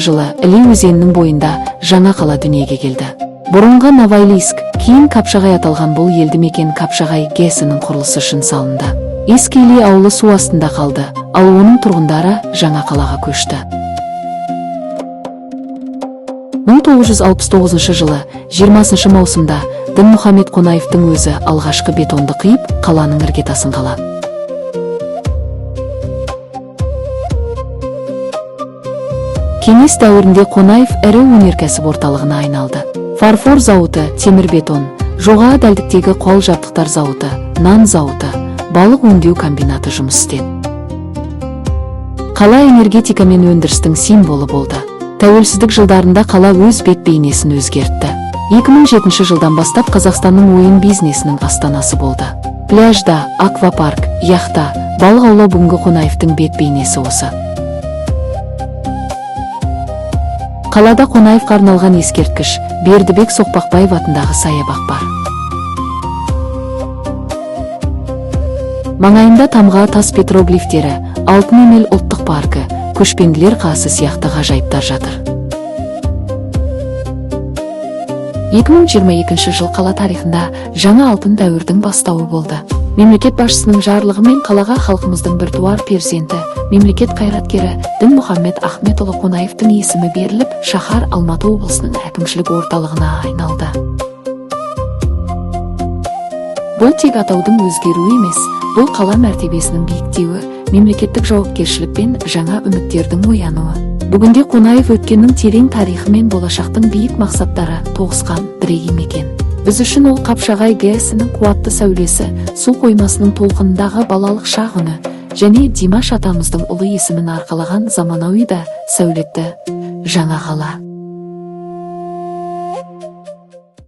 жылы Іле өзенінің бойында жаңа қала дүниеге келді. Бұрынғы Новоилиск, кейін Қапшағай аталған бұл елді мекен Қапшағай ГЭСінің құрылысы үшін салынды. Ескі Іле ауылы су астында қалды, ал оның тұрғындары жаңа қалаға көшті. 1969 жылы 20 маусымда Дінмұхамед Қонаевтың өзі алғашқы бетонды қиып, қаланың іргетасын қалады. Кеңес дәуірінде Қонаев ірі өнеркәсіп орталығына айналды. Фарфор зауыты, темір бетон, жоғары дәлдіктегі қол жабдықтар зауыты, нан зауыты, балық өңдеу комбинаты жұмыс істеді. Қала энергетика мен өндірістің символы болды. Тәуелсіздік жылдарында қала өз бет бейнесін өзгертті. 2007 жылдан бастап Қазақстанның ойын бизнесінің астанасы болды. Пляжда, аквапарк, яхта, балық аулау бүгінгі Қонаевтың бет бейнесі осы. Қалада Қонаевқа арналған ескерткіш, Бердібек Соқпақбаев атындағы саябақ бар. Маңайында тамға тас петроглифтері, Алтын Емел ұлттық паркі, көшпенділер қасы сияқты ғажайыптар жатыр. 2022 жыл қала тарихында жаңа алтын дәуірдің бастауы болды. Мемлекет басшысының жарлығымен қалаға халқымыздың біртуар перзенті, мемлекет қайраткері Дінмұхамед Ахметұлы Қонаевтың есімі беріліп, шаһар Алматы облысының әкімшілік орталығына айналды. Бұл тек атаудың өзгеруі емес, бұл қала мәртебесінің биіктеуі, мемлекеттік жауапкершілік пен жаңа үміттердің оянуы. Бүгінде Қонаев өткеннің терең тарихы мен болашақтың биік мақсаттары тоғысқан бірегей мекен. Біз үшін ол Қапшағай ГЭСінің қуатты сәулесі, су қоймасының толқынындағы балалық шақ үні және Димаш атамыздың ұлы есімін арқалаған заманауи да сәулетті жаңа қала.